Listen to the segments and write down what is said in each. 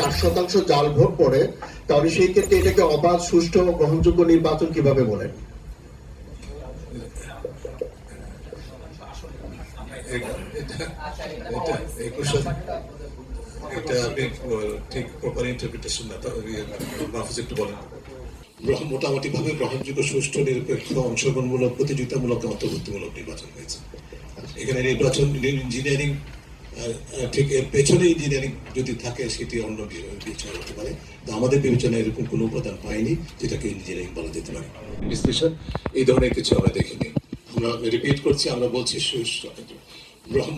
4% জাল ভোট পড়ে, তাহলে সেই ক্ষেত্রে এটাকে অবাধ, সুষ্ঠু ও গ্রহণযোগ্য নির্বাচন কিভাবে বলেন? এটা আপনি ঠিক প্রপার ইন্টারপ্রিটেশন না, মাহফুজ একটু বলেন। মোটামুটি ভাবে গ্রহণযোগ্য, সুষ্ঠু, নিরপেক্ষ, অংশগ্রহণমূলক, প্রতিযোগিতামূলক, অন্তর্ভুক্তিমূলক নির্বাচন হয়েছে। এখানে নির্বাচন ইঞ্জিনিয়ারিং, ঠিক এর পেছনে ইঞ্জিনিয়ারিং যদি থাকে সেটি অন্য বিষয় হতে পারে। তো আমাদের বিবেচনায় এরকম কোনো উপাদান পাইনি যেটাকে ইঞ্জিনিয়ারিং বলা যেতে পারে। বিশ্লেষণ এই ধরনের কিছু আমরা দেখিনি। আমরা রিপিট করছি, আমরা বলছি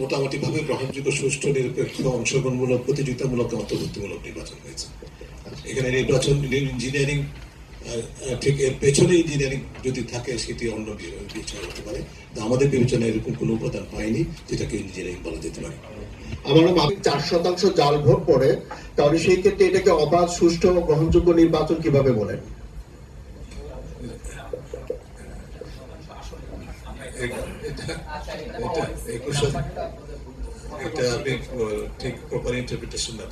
মোটামুটি ভাবে গ্রহণযোগ্য, সুষ্ঠু, নিরপেক্ষ, অংশগ্রহণমূলক, প্রতিযোগিতামূলক, অন্তর্ভুক্তিমূলক নির্বাচন হয়েছে। এখানে নির্বাচন ইঞ্জিনিয়ারিং, ঠিক এর পেছনে ইঞ্জিনিয়ারিং যদি থাকে সেটি অন্য বিষয় হতে পারে। তো আমাদের বিবেচনায় এরকম কোনো উপাদান পাইনি যেটাকে ইঞ্জিনিয়ারিং বলা যেতে পারে। আমার 4% জাল ভোট পড়ে, তাহলে সেই ক্ষেত্রে এটাকে অবাধ, সুষ্ঠু ও গ্রহণযোগ্য নির্বাচন কিভাবে বলেন? এটা আপনি ঠিক প্রপার ইন্টারপ্রিটেশন না,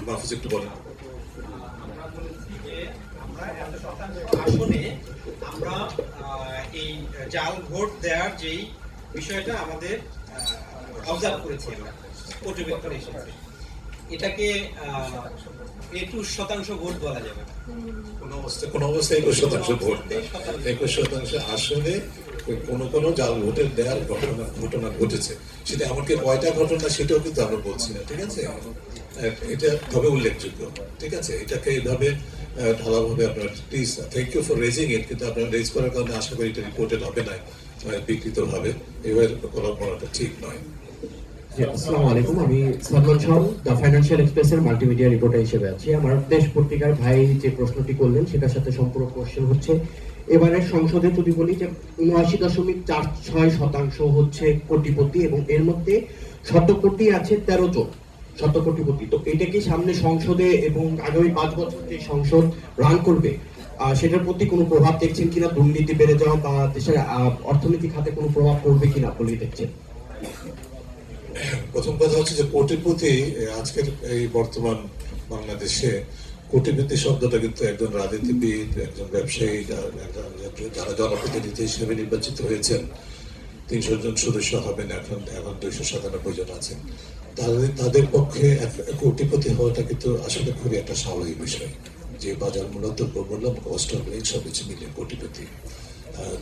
মাহফুজ একটু বলেন। আসনে আমরা এই জাল ভোট দেওয়ার যেই বিষয়টা আমাদের অবজার্ভ করেছি, আমরা পর্যবেক্ষণে এসেছে, এটাকে 21% ভোট বলা যাবে না। কোন অবস্থায় 21% ভোট, 21% আসলে কোন জাল ভোটের দেওয়ার ঘটনা ঘটেছে। সেটা এমনকি কয়টা ঘটনা সেটাও কিন্তু আমরা বলছি না, ঠিক আছে? এটা তবে উল্লেখযোগ্য, ঠিক আছে? এটাকে এইভাবে ঢালাভাবে আপনার please, thank you for raising it, কিন্তু আপনার রেজ করার কারণে আশা করি এটা রিপোর্টেড হবে না বিকৃত ভাবে। এভাবে করাটা ঠিক নয়। আসসালামু আলাইকুম, আমি সালমান শাহ, দ্য ফাইন্যান্সিয়াল এক্সপ্রেসের মাল্টিমিডিয়া রিপোর্টার হিসেবে আছি। আমার দেশ পত্রিকার ভাই যে প্রশ্নটি করলেন সেটার সাথে সম্পূর্ণ কোশ্চেন হচ্ছে, এবারের সংসদে যদি বলি যে 79.46% হচ্ছে কোটিপতি, এবং এর মধ্যে শতকোটি আছে 13 জন শতকোটিপতি। তো এটা কি সামনে সংসদে এবং আগামী 5 বছর যে সংসদ রান করবে সেটার প্রতি কোনো প্রভাব দেখছেন কিনা? দুর্নীতি বেড়ে যাওয়া বা দেশের অর্থনীতি খাতে কোনো প্রভাব পড়বে কিনা বলে দেখছেন? প্রথম কথা হচ্ছে যে কোটিপতি, আজকের এই বর্তমান বাংলাদেশে কোটিপতি শব্দটা কিন্তু একজন রাজনীতিবিদ, একজন ব্যবসায়ী, যারা জনপ্রতিনিধি হিসেবে নির্বাচিত হয়েছেন, 300 জন সদস্য হবেন, এখন 297 জন আছেন, তাদের পক্ষে কোটিপতি হওয়াটা কিন্তু আসলে খুবই একটা স্বাভাবিক বিষয়। যে বাজার মূল্য, দ্রব্যমূল্য, কষ্ট সবকিছু মিলে কোটিপতি।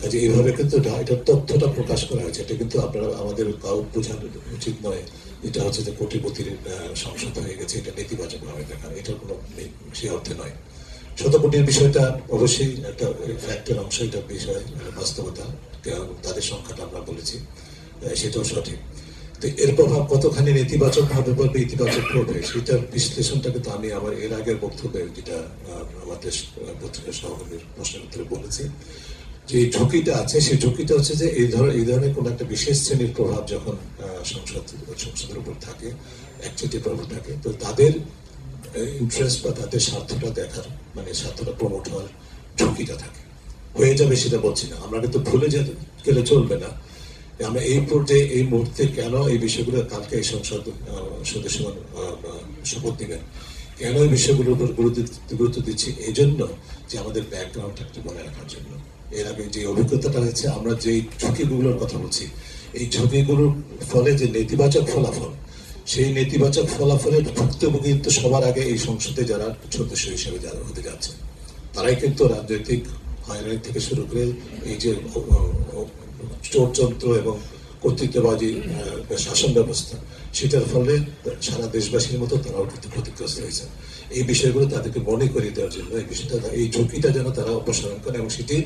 কাজে এইভাবে কিন্তু এটার তথ্যটা প্রকাশ করা হয়েছে। এটা কিন্তু আপনারা আমাদের কাউ বোঝানো উচিত নয় এটা হচ্ছে যে কোটিপতির সংসদ হয়ে গেছে, এটা নেতিবাচক ভাবে দেখা, এটার কোনো সেই অর্থে নয়। শতকোটির বিষয়টা অবশ্যই একটা ফ্যাক্টের অংশ, এটা বিষয় বাস্তবতা, তাদের সংখ্যাটা আমরা বলেছি, সেটাও সঠিক। তো এর প্রভাব কতখানি নেতিবাচক ভাবে বলবে, ইতিবাচক করবে, সেটার বিশ্লেষণটা কিন্তু আমি আমার এর আগের বক্তব্যে, যেটা আমাদের পত্রিকা সহকর্মীর প্রশ্নের উত্তরে বলেছি, যে ঝুঁকিটা আছে, সেই ঝুঁকিটা হচ্ছে যে এই ধরনের কোন একটা বিশেষ শ্রেণীর প্রভাব যখন সংসদের উপর থাকে, একচেটিয়া প্রভাব থাকে, তো তাদের ইন্টারেস্ট বা তাদের স্বার্থটা দেখার, মানে স্বার্থটা প্রমোট হওয়ার ঝুঁকিটা থাকে। হয়ে যাবে সেটা বলছি না, আমরা কিন্তু ভুলে গেলে চলবে না। আমরা এই পর্যায়ে এই মুহূর্তে কেন এই বিষয়গুলো, কালকে এই সংসদ সদস্যগণ শপথ নেবেন, কেন এই বিষয়গুলোর উপর গুরুত্ব দিচ্ছি, এই জন্য যে আমাদের ব্যাকগ্রাউন্ডটা একটু মনে রাখার জন্য। এর আগে যে অভিজ্ঞতাটা হয়েছে, আমরা যে ঝুঁকিগুলোর কথা বলছি, এই ঝুঁকিগুলোর ফলে যে নেতিবাচক ফলাফল, সেই নেতিবাচক ফলাফলের ভুক্তভোগী তো সবার আগে এই সংসদে যারা সদস্য হিসেবে যারা হতে যাচ্ছে, তারাই কিন্তু রাজনৈতিক হয়রানি থেকে শুরু করে এই যে চোরযন্ত্র এবং কর্তৃত্ববাদী শাসন ব্যবস্থা, সেটার ফলে সারা দেশবাসীর মতো তারাও কিন্তু ক্ষতিগ্রস্ত হয়েছে। এই বিষয়গুলো তাদেরকে মনে করিয়ে দেওয়ার জন্য এই বিষয়টা, এই ঝুঁকিটা যেন তারা অপসারণ করে, এবং সেটি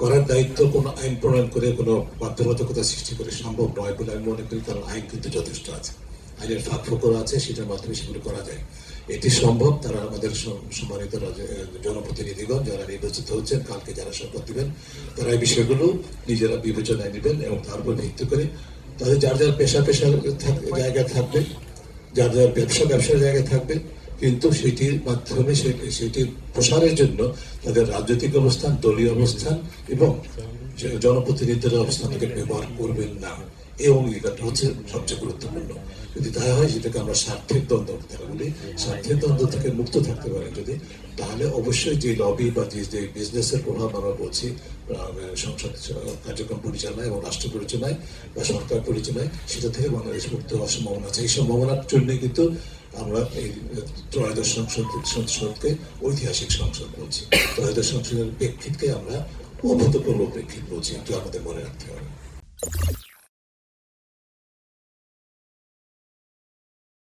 করার দায়িত্ব কোনো আইন প্রণয়ন করে কোনো বাধ্যবাধকতা সৃষ্টি করে সম্ভব নয় বলে আমি মনে করি। কারণ আইন কিন্তু যথেষ্ট আছে, আইনের ফাঁক ফোকর আছে, সেটার মাধ্যমে সেগুলো করা যায়। এটি সম্ভব। তারা আমাদের সম্মানিত জনপ্রতিনিধিগণ যারা নির্বাচিত হচ্ছেন, কালকে যারা শপথ দিবেন, তারা এই বিষয়গুলো নিজেরা বিবেচনায় নেবেন, এবং তার উপর ভিত্তি করে তাদের যার যার পেশার জায়গায় থাকবে, যার যার ব্যবসার জায়গায় থাকবে, কিন্তু সেটির মাধ্যমে সেটির প্রসারের জন্য তাদের রাজনৈতিক অবস্থান, দলীয় অবস্থান এবং জনপ্রতিনিধিদের অবস্থানকে ব্যবহার করবেন না। এই অঙ্গীকারটা হচ্ছে সবচেয়ে গুরুত্বপূর্ণ। যদি তাই হয় যেটাকে আমরা স্বার্থের দ্বন্দ্ব কথা বলি, স্বার্থের দ্বন্দ্ব থেকে মুক্ত থাকতে পারে যদি, তাহলে অবশ্যই যে লবি বা যে বিজনেসের প্রভাব আমরা বলছি সংসদ কার্যক্রম পরিচালনায় এবং রাষ্ট্র পরিচালনায় বা সরকার পরিচালনায়, সেটা থেকে বাংলাদেশ মুক্ত হওয়ার সম্ভাবনা আছে। এই সম্ভাবনার জন্য কিন্তু আমরা এই ত্রয়োদশ সংসদকে ঐতিহাসিক সংসদ বলছি। ত্রয়োদশ সংসদের প্রেক্ষিতকে আমরা অভূতপূর্ব প্রেক্ষিত বলছি, একটু আমাদের মনে রাখতে হবে।